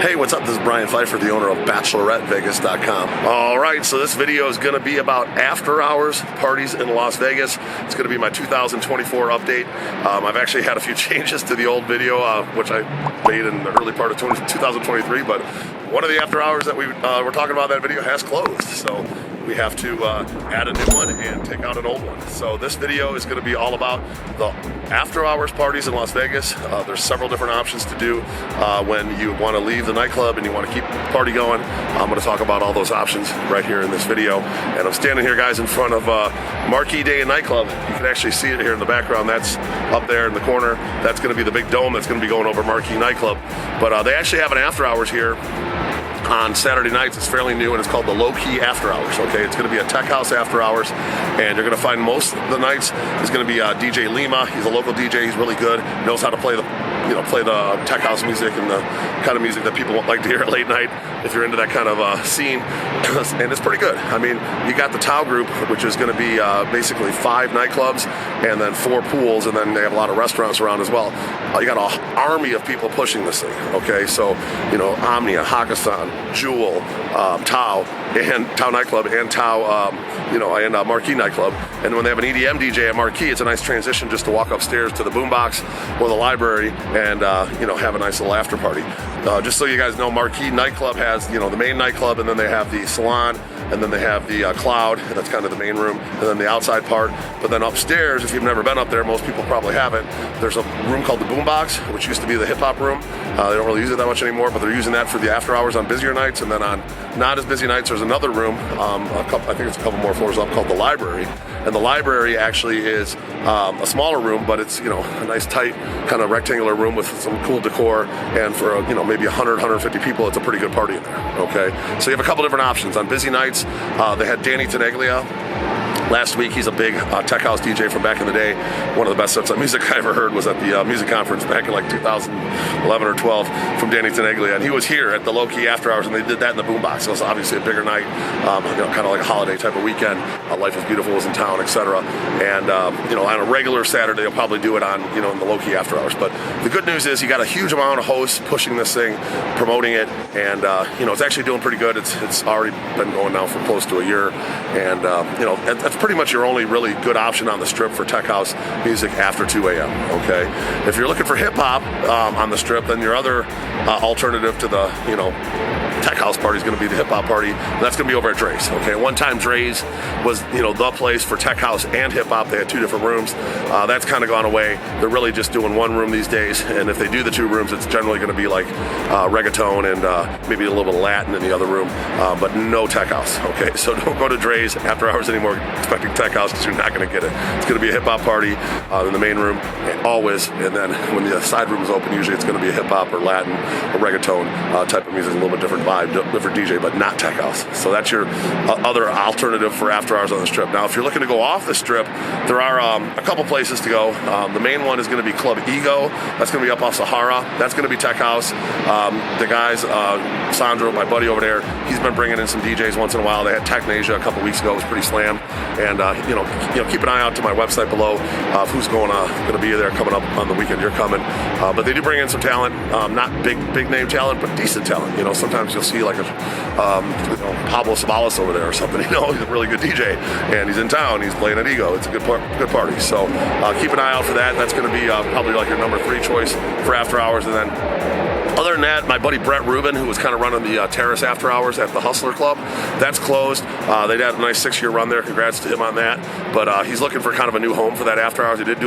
Hey, what's up? This is Brian Pfeiffer, the owner of BacheloretteVegas.com. All right, so this video is going to be about after hours parties in Las Vegas. It's going to be my 2024 update. I've actually had a few changes to the old video, which I made in the early part of 2023, but one of the after hours that we're talking about in that video has closed. So we have to add a new one and take out an old one. So this video is going to be all about the after hours parties in Las Vegas. There's several different options to do when you want to leave the nightclub and you want to keep the party going. I'm going to talk about all those options right here in this video. And I'm standing here, guys, in front of Marquee Nightclub. You can actually see it here in the background. That's up there in the corner. That's going to be the big dome that's going to be going over Marquee Nightclub. But they actually have an after hours here on Saturday nights. It's fairly new and it's called the Lowkey After Hours. Okay, it's going to be a tech house after hours, and you're going to find most of the nights is going to be DJ Lima. He's a local DJ. He's really good. Knows how to play the tech house music and the kind of music that people like to hear at late night if you're into that kind of scene. And it's pretty good. I mean, you got the TAO Group, which is going to be basically 5 nightclubs and then 4 pools, and then they have a lot of restaurants around as well. You got an army of people pushing this thing. Okay, so Omnia, Hakkasan, Jewel, TAO, and TAO Nightclub, and TAO, and Marquee Nightclub. And when they have an EDM DJ at Marquee, it's a nice transition just to walk upstairs to the Boombox or the library and have a nice little after party. Just so you guys know, Marquee Nightclub has the main nightclub, and then they have the salon, and then they have the cloud, and that's kind of the main room, and then the outside part. But then upstairs, if you've never been up there, most people probably haven't, there's a room called the Boombox, which used to be the hip-hop room. They don't really use it that much anymore, but they're using that for the after hours on busier nights. And then on not as busy nights, there's another room, I think it's a couple more floors up, called the library. And the library actually is a smaller room, but it's a nice tight kind of rectangular room with some cool decor, and for maybe 100, 150 people, it's a pretty good party in there. Okay, so you have a couple different options. On busy nights, they had Danny Tenaglia last week. He's a big tech house DJ from back in the day. One of the best sets of music I ever heard was at the music conference back in like 2011 or 12 from Danny Tenaglia, and he was here at the Lowkey After Hours, and they did that in the Boombox. So it was obviously a bigger night, kind of like a holiday type of weekend. Life is Beautiful was in town, etc. And on a regular Saturday, they'll probably do it on in the Lowkey After Hours. But the good news is you got a huge amount of hosts pushing this thing, promoting it, and it's actually doing pretty good. It's already been going now for close to a year, and that's pretty much your only really good option on the strip for tech house music after 2 a.m. Okay, if you're looking for hip hop on the strip, then your other alternative to the tech house party is going to be the hip hop party, and that's going to be over at Dre's. Okay, one time Dre's was the place for tech house and hip hop. They had 2 different rooms. That's kind of gone away. They're really just doing 1 room these days, and if they do the 2 rooms, it's generally going to be like reggaeton and maybe a little bit of Latin in the other room, but no tech house. Okay, so don't go to Dre's after hours anymore expecting tech house, because you're not going to get it. It's going to be a hip hop party in the main room always, and then when the side room is open, usually it's going to be a hip hop or Latin or reggaeton type of music, a little bit different vibe, different DJ, but not tech house. So that's your other alternative for after hours on the strip. Now, if you're looking to go off the strip, there are a couple places to go. The main one is going to be Club Ego. That's going to be up off Sahara. That's going to be tech house. The guys, Sandro, my buddy over there, he's been bringing in some DJs once in a while. They had Technasia a couple weeks ago. It was pretty slammed. And keep an eye out to my website below of who's going to be there coming up on the weekend you're coming. But they do bring in some talent, not big name talent, but decent talent. Sometimes you'll see like a Pablo Sabalas over there or something. He's a really good DJ, and he's in town. He's playing at Ego. It's a good party. So keep an eye out for that. That's going to be probably like your number 3 choice for after hours. And then other than that, my buddy Brett Rubin, who was kind of running the Terrace After Hours at the Hustler Club, that's closed. They had a nice 6-year run there. Congrats to him on that. But he's looking for kind of a new home for that After Hours. He did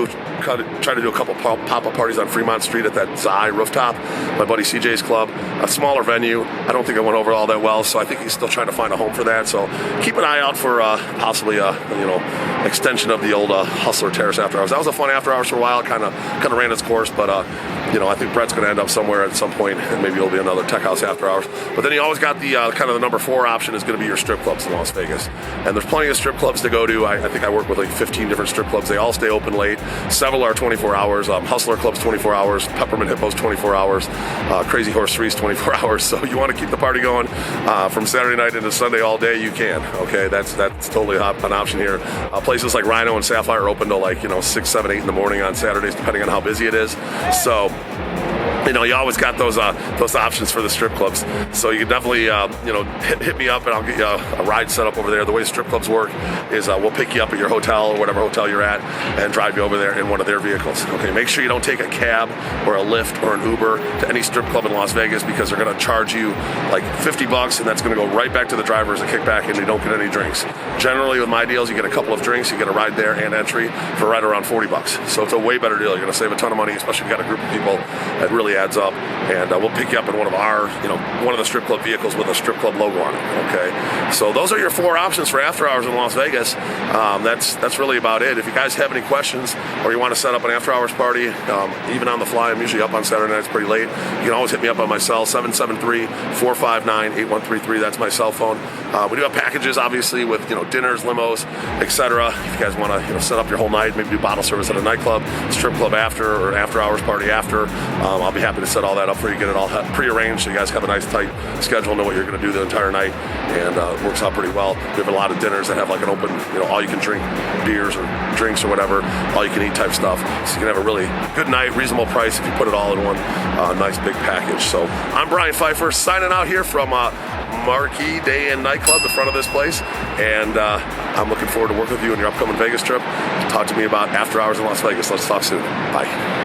try to do a couple pop-up parties on Fremont Street at that Zai rooftop, my buddy CJ's club. A smaller venue. I don't think it went over all that well, so I think he's still trying to find a home for that. So keep an eye out for possibly extension of the old Hustler Terrace After Hours. That was a fun After Hours for a while. It kind of ran its course, but I think Brett's going to end up somewhere at some point, and maybe it'll be another tech house after hours. But then you always got the kind of the number 4 option is going to be your strip clubs in Las Vegas. And there's plenty of strip clubs to go to. I think I work with like 15 different strip clubs. They all stay open late. Several are 24 hours. Hustler Club's 24 hours. Peppermint Hippo's 24 hours. Crazy Horse 3's 24 hours. So you want to keep the party going from Saturday night into Sunday all day, you can. Okay, that's totally an option here. Places like Rhino and Sapphire are open till like 6, 7, 8 in the morning on Saturdays, depending on how busy it is. So you know, you always got those options for the strip clubs. So you can definitely, you know, hit me up and I'll get you a ride set up over there. The way strip clubs work is we'll pick you up at your hotel or whatever hotel you're at and drive you over there in one of their vehicles. Okay, make sure you don't take a cab or a Lyft or an Uber to any strip club in Las Vegas, because they're going to charge you like $50, and that's going to go right back to the drivers and kick back, and you don't get any drinks. Generally, with my deals, you get a couple of drinks, you get a ride there and entry for right around $40. So it's a way better deal. You're going to save a ton of money, especially if you've got a group of people. That really adds up, and we'll pick you up in one of our, you know, one of the strip club vehicles with a strip club logo on it. Okay, so those are your 4 options for after hours in Las Vegas. That's really about it. If you guys have any questions or you want to set up an after hours party, even on the fly, I'm usually up on Saturday nights pretty late. You can always hit me up on my cell, 773-459-8133. That's my cell phone. We do have packages, obviously, with, you know, dinners, limos, etc. If you guys want to, you know, set up your whole night, maybe do bottle service at a nightclub, strip club after, or after hours party after, I'll be happy to set all that up for you, get it all pre-arranged so you guys have a nice tight schedule, know what you're going to do the entire night, and it works out pretty well. We have a lot of dinners that have like an open, you know, all you can drink beers or drinks or whatever, all you can eat type stuff. So you can have a really good night, reasonable price if you put it all in one nice big package. So I'm Brian Pfeiffer signing out here from Marquee Nightclub, the front of this place, and I'm looking forward to working with you on your upcoming Vegas trip. Talk to me about after hours in Las Vegas. Let's talk soon. Bye.